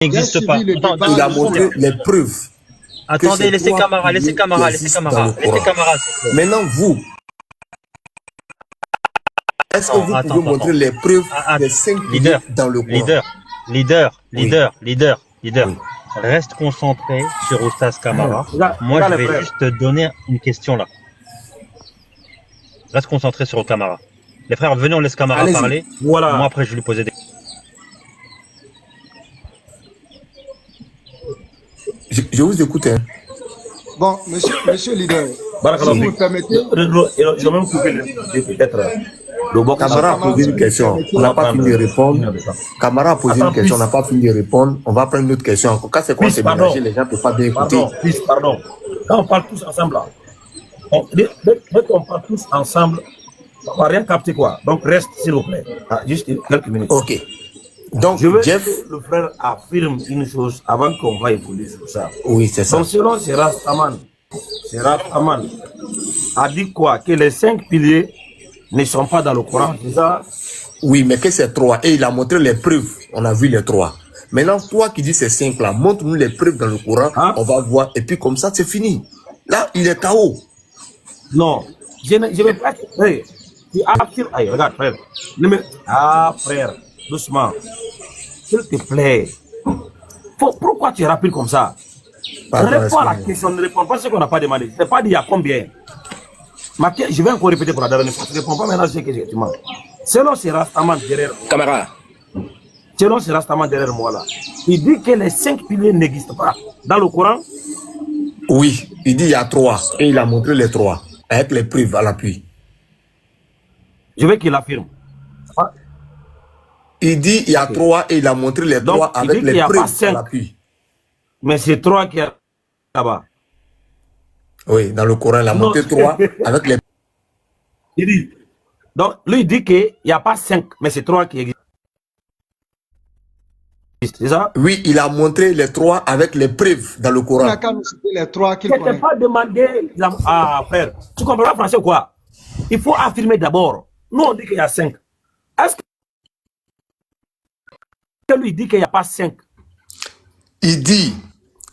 n'existe pas. Attends, Il a montré les preuves. Attendez, laissez Camara, laissez Camara. Maintenant, vous, est-ce que vous pouvez montrer les preuves des 5 piliers dans le Coran? Leader. Reste concentré sur Oustaz Camara. Moi, je vais juste te donner une question là. Reste concentré sur Camara. Les frères, venez, on laisse Camara parler. Voilà. Moi, après, je vais lui poser des questions. Je vous écoute. Hein. Bon, monsieur leader, si vous me permettez... Je vais même couper peut-être. Camara a posé une question, on n'a pas fini de répondre. Camara a posé une question, on n'a pas fini de répondre. On va prendre une autre question. Quand c'est quoi, c'est mélangé, les gens ne peuvent pas bien écouter. Pardon. Quand on parle tous ensemble, là, dès qu'on parle tous ensemble, on ne va rien capter quoi. Donc reste, s'il vous plaît. Juste quelques minutes. Ok. Donc, je veux Jeff, que le frère affirme une chose avant qu'on va évoluer sur ça. Oui, c'est ça. Donc, selon Rastaman a dit quoi? Que les 5 piliers ne sont pas dans le Coran, c'est ça? Oui, mais que c'est 3. Et il a montré les preuves. On a vu les 3. Maintenant, toi qui dis ces 5 là, montre-nous les preuves dans le Coran. On va voir. Et puis comme ça, c'est fini. Là, il est KO. Non. Je vais pas... Hey, regarde, frère. Frère, doucement. S'il te plaît. Pourquoi tu es rapide comme ça? Réponds à la question, ne réponds pas à ce qu'on n'a pas demandé. Je n'ai pas dit il y a combien. Je vais encore répéter pour la dernière fois. Je ne réponds pas maintenant ce que j'ai dit. Selon ce Rastaman derrière moi là, il dit que les 5 piliers n'existent pas. Dans le Coran? Oui, il dit il y a 3. Et il a montré les 3. Avec les preuves à l'appui. Je veux qu'il affirme. Il dit il y a 3 et il a montré les 3 avec les preuves à l'appui. Mais c'est 3 qui est là-bas. Oui, dans le Coran, il a montré 3 avec les... Il dit. Donc, lui, il dit qu'il n'y a pas 5, mais c'est 3 qui existent. C'est ça? Oui, il a montré les 3 avec les preuves dans le Coran. Il a qu'à nous citer les 3 qu'il connaît. Je t'ai pas demandé... Ah, frère, tu comprends pas français ou quoi? Il faut affirmer d'abord. Nous, on dit qu'il y a 5. Est-ce que lui dit qu'il n'y a pas 5? Il dit,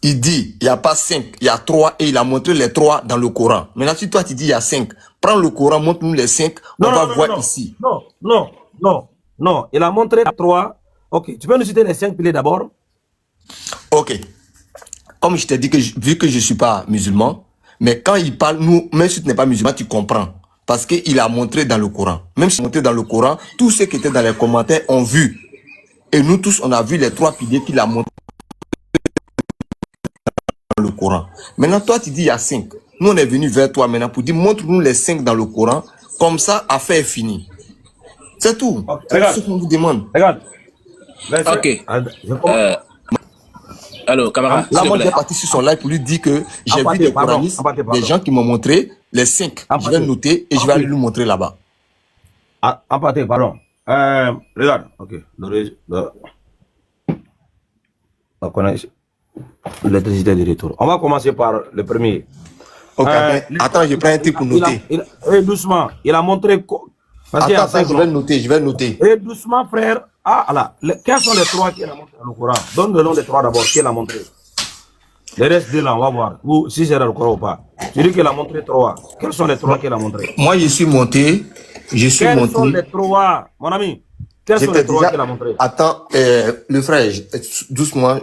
il n'y a pas 5, il y a 3 et il a montré les 3 dans le Coran. Maintenant, si toi tu dis il y a 5, prends le Coran, montre-nous les 5, on va voir ici. Non, il a montré 3. Ok, tu peux nous citer les 5 piliers d'abord? Ok. Comme je t'ai dit, vu que je ne suis pas musulman, mais quand il parle, nous, même si tu n'es pas musulman, tu comprends. Parce qu'il a montré dans le Coran. Même si il a montré dans le Coran, tous ceux qui étaient dans les commentaires ont vu. Et nous tous, on a vu les 3 piliers qu'il a montré dans le Coran. Maintenant, toi, tu dis il y a 5. Nous, on est venu vers toi maintenant pour dire, montre-nous les 5 dans le Coran. Comme ça, affaire est finie. C'est tout. C'est ce qu'on vous demande. Regarde. Ok. Alors, camarade. Là, moi, j'ai parti sur son live pour lui dire que j'ai vu des coranistes, des gens qui m'ont montré les 5. Je vais noter et je vais aller lui montrer là-bas. Pardon. Regarde. Ok. On connaît l'électricité de retour. On va commencer par le premier. Ok, attends, je prends un truc pour noter. Doucement. Il a montré. Attends, je vais noter. Et doucement, frère. Quels sont les 3 qu'il a montré dans le Coran? Donne le nom des 3 d'abord qu'il a montré. Les restes de là, on va voir. Ou si c'est dans le Coran ou pas. Tu dis qu'il a montré 3. Quels sont les 3 qu'il a montré? Moi, je suis monté. Quels sont les 3, mon ami? Quels sont les 3 qu'il a montré? Attends, le frère, doucement,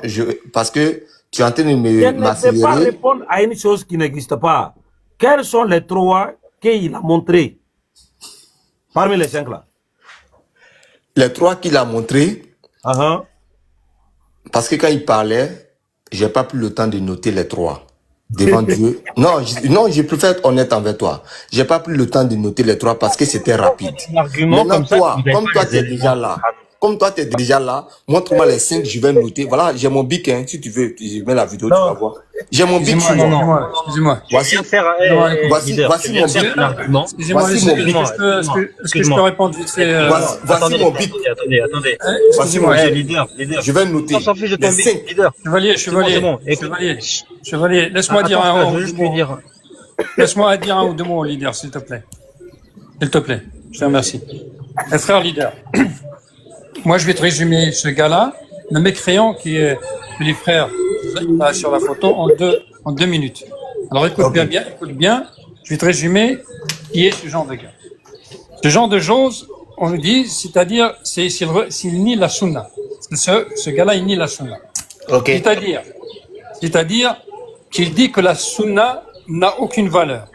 parce que tu es en train de m'accélérer. Je ne peux pas répondre à une chose qui n'existe pas. Quels sont les 3 qu'il a montré? Parmi les 5 là. Les 3 qu'il a montré, parce que quand il parlait, j'ai pas pris le temps de noter les 3 devant Dieu. Non, je préfère être honnête envers toi. J'ai pas pris le temps de noter les 3 parce que c'était rapide. Maintenant, toi, comme toi, tu es déjà là. Comme toi, tu es déjà là, montre-moi les 5, je vais noter. Voilà, j'ai mon bic, hein, si tu veux, je mets la vidéo, tu vas voir. J'ai mon bic sur moi. Excusez-moi. Voici mon bic. Excusez-moi, est-ce que je peux répondre vite fait Voici mon bic. Attendez. Voici mon bic. Leader. Je vais noter. Les 5. Chevalier, laisse-moi dire un ou deux mots. Laisse-moi dire un ou deux mots, leader, s'il te plaît. S'il te plaît, je te remercie. Frère leader. Moi, je vais te résumer ce gars-là. le mécréant que les frères là, sur la photo en deux minutes. Alors écoute bien, je vais te résumer qui est ce genre de gars. Ce genre de choses, on nous dit, c'est-à-dire, s'il nie la sunna. Ce gars-là, il nie la sunna. Ok. C'est-à-dire qu'il dit que la sunna n'a aucune valeur.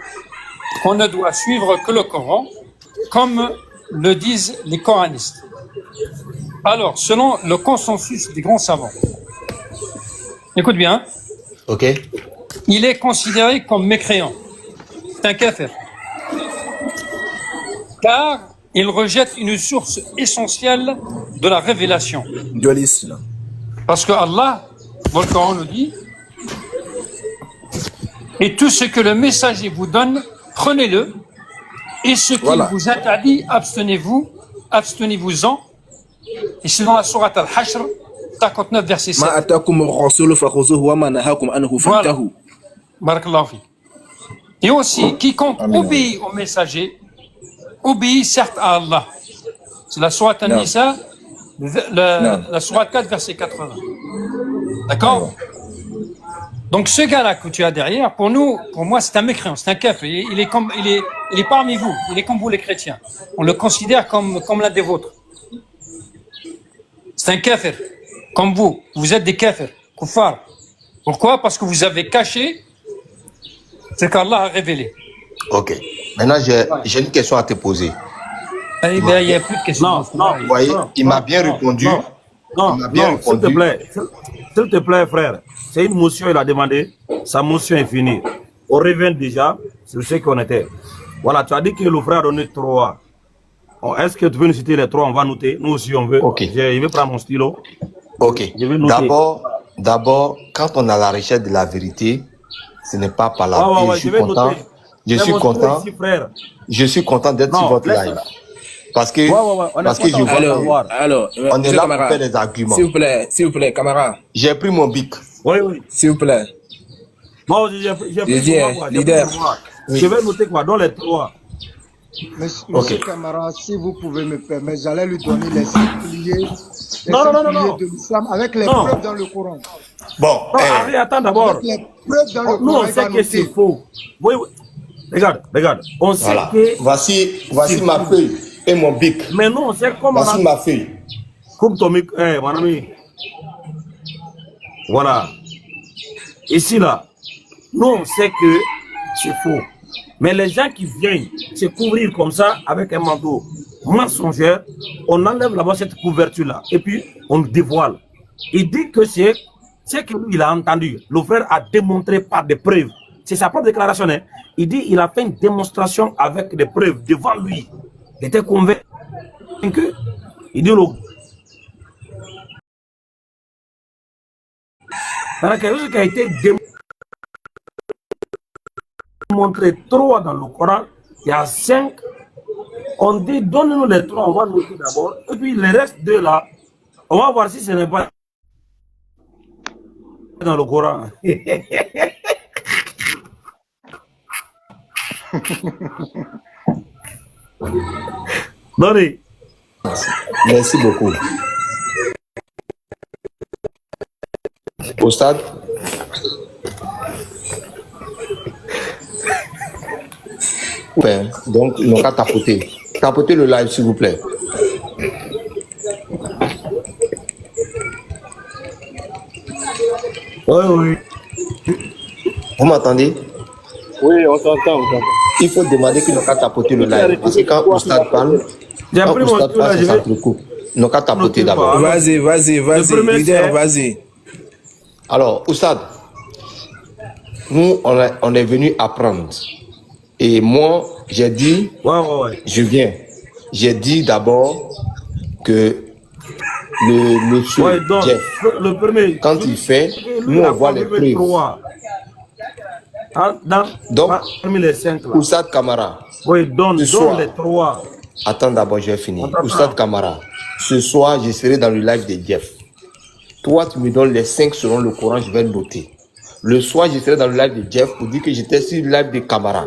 Qu'on ne doit suivre que le Coran, comme le disent les coranistes. Alors, selon le consensus des grands savants, écoute bien, Ok. il est considéré comme mécréant. C'est un kafir. Car il rejette une source essentielle de la révélation. Dualiste. Parce que Allah, dans le Coran, nous dit, et tout ce que le messager vous donne, prenez-le, et ce qu'il vous interdit, abstenez-vous-en. Et c'est dans la sourate Al-Hashr, 59, verset 7. Voilà. Barakallahu fik. Et aussi, quiconque obéit au messager, obéit certes à Allah. C'est la sourate An-Nisa, la sourate 4, verset 80. D'accord? Donc ce gars-là que tu as derrière, pour moi, c'est un mécréant, c'est un kafir. Il est parmi vous, il est comme vous les chrétiens. On le considère comme l'un des vôtres. C'est un kafir, comme vous. Vous êtes des kafirs, kuffar. Pourquoi? Parce que vous avez caché ce qu'Allah a révélé. Ok. Maintenant, j'ai une question à te poser. Eh bien, il n'y a plus de questions. Vous voyez, il m'a bien répondu. Non, s'il te plaît, frère. C'est une motion, il a demandé. Sa motion est finie. On revient déjà sur ce qu'on était. Voilà, tu as dit que le frère a donné 3. Est-ce que tu veux nous citer les 3? On va noter. Nous aussi, on veut. Ok. Je vais prendre mon stylo. Ok. D'abord, quand on a la recherche de la vérité, ce n'est pas par là. Je suis content. Je suis content d'être sur votre live. Parce que, je vois. Alors, on est là pour faire des arguments. S'il vous plaît, camarade. J'ai pris mon bic. Oui. S'il vous plaît. Moi, j'ai pris leader. Je vais noter quoi dans les 3. Monsieur Camara, si vous pouvez me permettre, j'allais lui donner les 5 piliers de l'islam avec les preuves dans le Coran. Bon, attends d'abord. Les preuves dans le Coran. Nous, on sait que c'est faux. Oui. Regarde. On sait que... Voici ma feuille et mon bic. Mais non, on sait comment... Voici ma feuille. Coupe ton mic, mon ami. Voilà. Ici, là, nous, on sait que c'est faux. Mais les gens qui viennent se couvrir comme ça avec un manteau mensongère, on enlève là-bas cette couverture-là et puis on dévoile. Il dit que c'est ce que lui, il a entendu. Le frère a démontré par des preuves. C'est sa propre déclaration. Hein. Il dit qu'il a fait une démonstration avec des preuves devant lui. Il était convaincu. Il dit quelque chose qui a été démontré 3 dans le Coran, il y a 5. On dit donne-nous les 3, on va noter d'abord. Et puis les restes 2 là, on va voir si ce n'est pas dans le Coran. Donnez. Merci beaucoup. Au stade. Donc, ils n'ont qu'à tapoter. Tapotez le live, s'il vous plaît. Oui. Vous m'entendez? Oui, on t'entend. Il faut demander qu'ils n'ont qu'à tapoter le live. Parce que quand Oustad parle, ça coupe. Ils n'ont qu'à tapoter d'abord. Vas-y, leader, vas-y. Alors, Oustad, nous, on est venu apprendre. Et moi, j'ai dit, je viens. J'ai dit d'abord que le monsieur Jeff, quand il fait, nous on voit les preuves. Donc, Oustad Camara, donne les 3. Attends d'abord, je vais finir. Oustad Camara, ce soir, je serai dans le live de Jeff. Toi, tu me donnes les 5 selon le Coran, je vais noter. Le soir, je serai dans le live de Jeff pour dire que j'étais sur le live de Camara.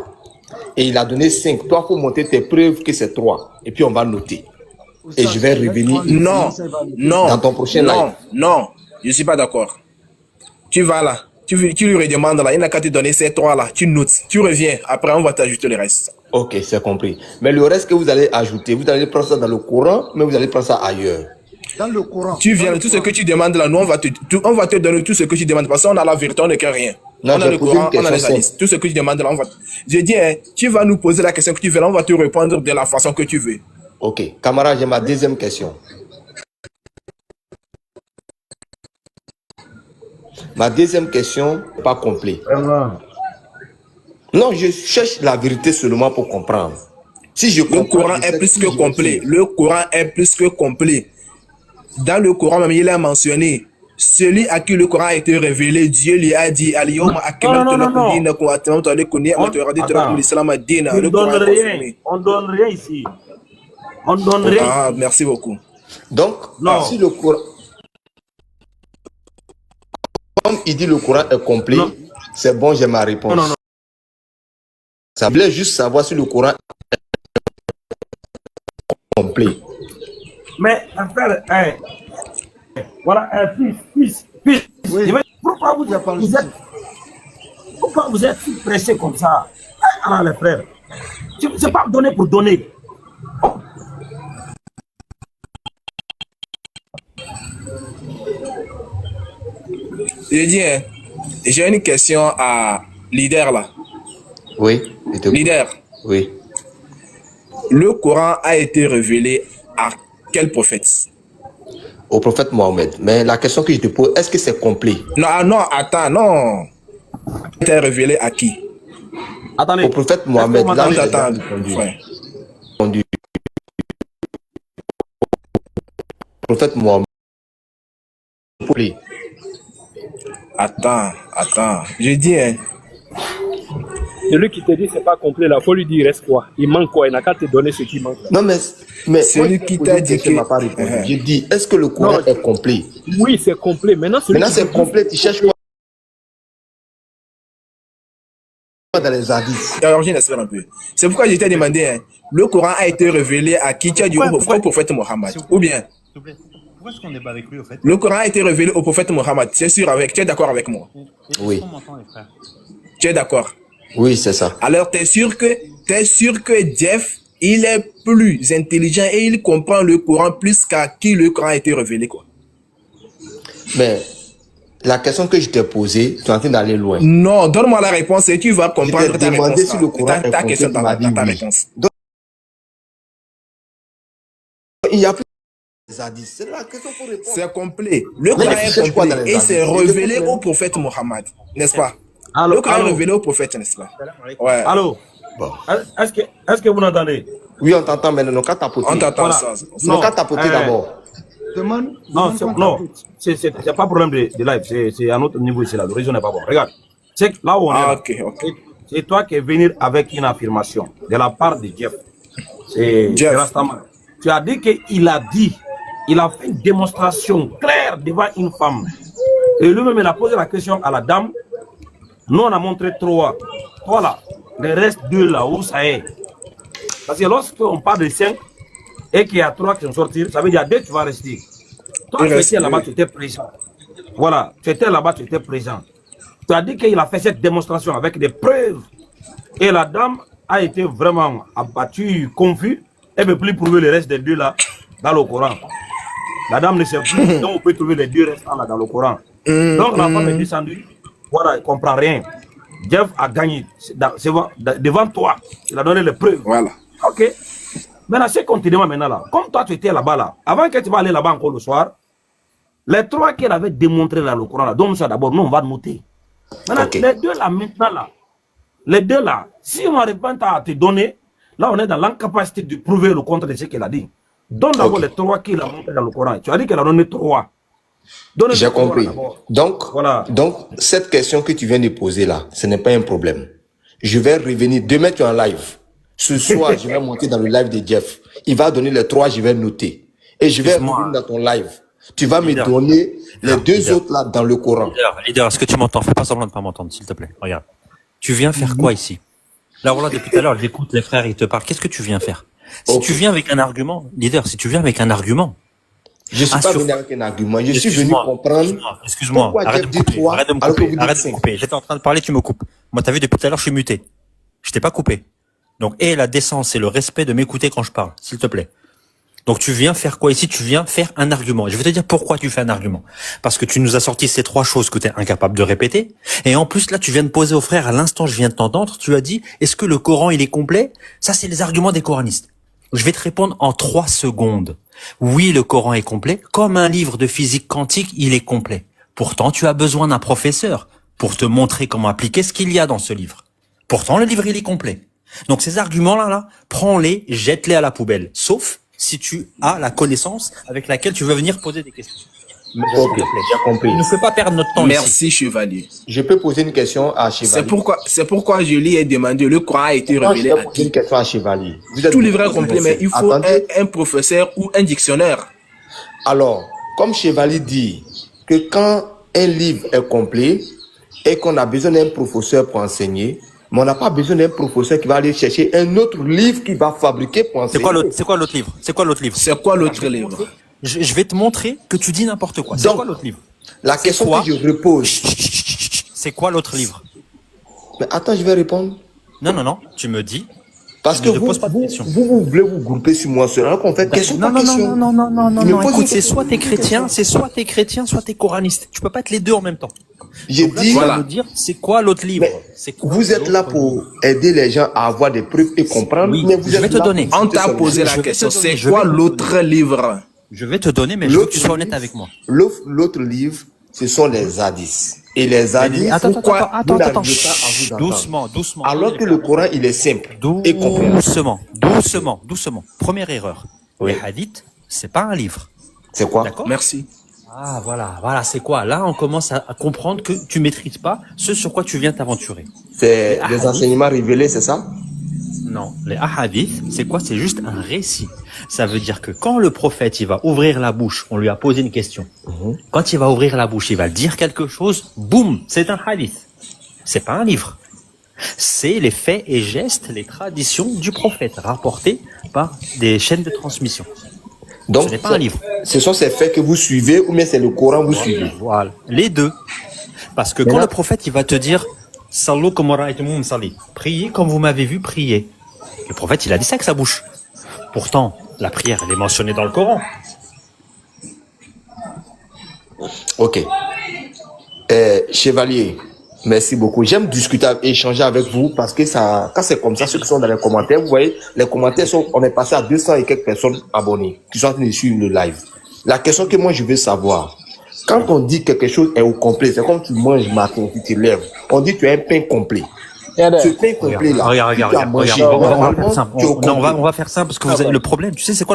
Et il a donné 5. Toi, il faut monter tes preuves que c'est 3. Et puis, on va noter. et je vais revenir dans ton prochain live. Non, je ne suis pas d'accord. Tu vas là, tu lui redemandes là, il n'a qu'à te donner ces trois là, tu notes, tu reviens, après on va t'ajouter le reste. Ok, c'est compris. Mais le reste que vous allez ajouter, vous allez prendre ça dans le Coran, mais vous allez prendre ça ailleurs. Dans le Coran. Tu viens, tout ce que tu demandes là, nous on va te donner tout ce que tu demandes, parce qu'on a la vérité, on ne craint rien. Non, on a le Coran, on a les hadiths. Tout ce que tu demandes là, on va... Je dis, hein, tu vas nous poser la question que tu veux, là, on va te répondre de la façon que tu veux. Ok, camarade, j'ai ma deuxième question. Ma deuxième question, pas complet. Non, je cherche la vérité seulement pour comprendre. Si je Le Coran est plus que complet. Le Coran est plus que complet. Dans le Coran, même, il a mentionné celui à qui le Coran a été révélé, Dieu lui a dit On donne rien ici. On donne rien. Ah, merci beaucoup. Donc, si le Coran... Comme il dit le Coran est complet, c'est bon, j'ai ma réponse. Non. Ça voulait juste savoir si le Coran est complet. Mais, frère, voilà, fils. Oui. Pourquoi vous êtes pressé comme ça? Alors, les frères, c'est pas donner pour donner. Je dis, hein, j'ai une question à leader là. Oui. Leader. Oui. Le Coran a été révélé à quel prophète? Au prophète Mohammed. Mais la question que je te pose, est-ce que c'est complet? Non, attends, non. Il a été révélé à qui? Attendez. Au prophète Mohammed. Là, Attends, frère. Au prophète Mohammed. Attends. Je dis, hein. Celui qui te dit c'est pas complet, là, faut lui dire il reste quoi? Il manque quoi? Il n'a qu'à te donner ce qui manque. Non, mais celui qui t'a dit que... m'a pas répondu. Je dis, est-ce que le Coran est complet? Oui, c'est complet. Maintenant, c'est complet, tu cherches quoi dans les hadiths? Alors, je l'espère un peu. C'est pourquoi je t'ai demandé, hein, le Coran a été révélé à qui? Tu as dit au prophète Mohammed. Ou bien? S'il vous plaît. Pourquoi est-ce qu'on débat avec lui, au fait? Le Coran a été révélé au prophète Mohammed. Tu es d'accord avec moi? Oui. Tu es d'accord? Oui, c'est ça. Alors, t'es sûr que Jeff, il est plus intelligent et il comprend le Coran plus qu'à qui le Coran a été révélé, quoi. Mais la question que je t'ai posée, tu es en train d'aller loin. Non, donne-moi la réponse et tu vas comprendre ta réponse. Si le Coran ta question dans ta réponse. Donc, il y a plus de hadiths. C'est la question pour répondre. C'est complet. Le Coran est complet et c'est révélé au prophète Mohammed, n'est-ce pas? Le Coran est révélé au prophète, n'est-ce pas? Ouais. Allô? Bon. Est-ce que vous m'entendez? Oui, on t'entend, mais non, qu'à tapoter. On t'entend Voilà. ça. Non, qu'à tapoter d'abord. Non, c'est pas problème de live, c'est à notre niveau ici là, le réseau n'est pas bon. Regarde, c'est là où on est. Ok. C'est toi qui es venu avec une affirmation de la part de Jeff. C'est Rastaman. Tu as dit qu'il a fait une démonstration claire devant une femme. Et lui-même, il a posé la question à la dame. Nous, on a montré trois. Voilà. Les restes deux là, où ça est. Parce que lorsqu'on parle de 5 et qu'il y a 3 qui sont sortis, ça veut dire 2 tu vas rester. Toi, tu étais là-bas, tu étais présent. Voilà, tu étais là-bas, tu étais présent. Tu as dit qu'il a fait cette démonstration avec des preuves. Et la dame a été vraiment abattue, confuse. Elle ne peut plus prouver le reste des deux là dans le Coran. La dame ne sait plus. Donc on peut trouver les deux restants là dans le Coran. Donc la femme est descendue. Voilà, elle ne comprend rien. Jeff a gagné devant toi. Il a donné les preuves. Voilà. Ok. Maintenant, ce qu'on te demande maintenant là, comme toi tu étais là-bas là, avant que tu vas aller là-bas encore le soir, les 3 qu'elle avait démontré là le Coran là, donc ça d'abord, nous on va noter. Maintenant, les 2 là maintenant là, les 2 là, si on n'arrive pas à te donner, là on est dans l'incapacité de prouver le contraire de ce qu'elle a dit. Donne d'abord les 3 qu'il a montré dans le Coran. Tu as dit qu'elle a donné 3. J'ai compris. Donc, cette question que tu viens de poser là, ce n'est pas un problème. Je vais revenir. Demain, tu es en live. Ce soir, je vais monter dans le live de Jeff. Il va donner les 3, je vais noter. Et je vais revenir dans ton live. Tu vas me donner les 2 autres là dans le Coran. Leader, est-ce que tu m'entends? Fais pas semblant de ne pas m'entendre, s'il te plaît. Regarde. Tu viens faire quoi ici? Là, voilà, depuis tout à l'heure, j'écoute les frères, ils te parlent. Qu'est-ce que tu viens faire? Si tu viens avec un argument, leader, si tu viens avec un argument. Je suis pas venu avec un argument. Je suis venu comprendre. Excuse-moi. Arrête de me couper. J'étais en train de parler, tu me coupes. Moi, t'as vu, depuis tout à l'heure, je suis muté. Je t'ai pas coupé. Donc, et la décence et le respect de m'écouter quand je parle, s'il te plaît. Donc, tu viens faire quoi ici? Tu viens faire un argument. Et je vais te dire pourquoi tu fais un argument. Parce que tu nous as sorti ces 3 choses que tu es incapable de répéter. Et en plus, là, tu viens de poser au frère, à l'instant, je viens de t'entendre, tu as dit, est-ce que le Coran, il est complet? Ça, c'est les arguments des coranistes. Je vais te répondre en 3 secondes. Oui, le Coran est complet. Comme un livre de physique quantique, il est complet. Pourtant, tu as besoin d'un professeur pour te montrer comment appliquer ce qu'il y a dans ce livre. Pourtant, le livre, il est complet. Donc, ces arguments-là, prends-les, jette-les à la poubelle. Sauf si tu as la connaissance avec laquelle tu veux venir poser des questions. Ok, j'ai compris. Ne fais pas perdre notre temps. Merci, ici. chevalier. Je peux poser une question à Chevalier. C'est pourquoi je lui ai demandé, le Coran a été révélé à qui? Une question à Chevalier. Tout livre est complet, mais il faut un professeur ou un dictionnaire. Alors, comme Chevalier dit que quand un livre est complet et qu'on a besoin d'un professeur pour enseigner, mais on n'a pas besoin d'un professeur qui va aller chercher un autre livre qui va fabriquer pour enseigner. C'est quoi l'autre livre? C'est quoi l'autre livre? Je vais te montrer que tu dis n'importe quoi. C'est quoi l'autre livre? La question que je repose. C'est quoi l'autre livre? Mais attends, je vais répondre. Non. Tu me dis. Parce que vous voulez vous grouper sur moi seul. Alors qu'on fait question par question. Non. Écoute, c'est soit t'es chrétien, soit t'es coraniste. Tu peux pas être les deux en même temps. J'ai dit. Voilà. Me dire, c'est quoi l'autre livre? Vous êtes là pour aider les gens à avoir des preuves et comprendre. Oui, mais vous je vais te donner. On t'a posé la question. C'est quoi l'autre livre? Je vais te donner, mais je veux que tu sois honnête avec moi. L'autre livre, ce sont les hadiths. Et les hadiths, attends. Doucement. Alors que le Coran, il est simple et complet. Doucement. Première erreur. Oui. Les hadiths, c'est pas un livre. C'est quoi? D'accord? Merci. Ah, voilà, c'est quoi? Là, on commence à comprendre que tu maîtrises pas ce sur quoi tu viens t'aventurer. C'est des enseignements révélés, c'est ça? Non, les ahadiths, c'est quoi? C'est juste un récit. Ça veut dire que quand le prophète, il va ouvrir la bouche, on lui a posé une question. Quand il va ouvrir la bouche, il va dire quelque chose, boum, c'est un hadith. C'est pas un livre. C'est les faits et gestes, les traditions du prophète, rapportés par des chaînes de transmission. Donc, ce n'est pas un livre. Ce sont ces faits que vous suivez ou bien c'est le Coran que vous suivez? Voilà, les deux. Parce que quand le prophète, il va te dire, Sallu comme ra'aytumuni usalli, priez comme vous m'avez vu prier. Le prophète, il a dit ça avec sa bouche. Pourtant, la prière, elle est mentionnée dans le Coran. Ok. Chevalier, merci beaucoup. J'aime discuter, échanger avec vous parce que ça, quand c'est comme ça, ceux qui sont dans les commentaires, vous voyez, les commentaires sont, on est passé à 200 et quelques personnes abonnées qui sont en train de suivre le live. La question que moi je veux savoir, quand on dit quelque chose est au complet, c'est comme tu manges matin, tu te lèves, on dit tu as un pain complet. Ce pain complet là, Regarde, on va faire simple. On va faire simple parce que vous avez le problème, tu sais c'est quoi?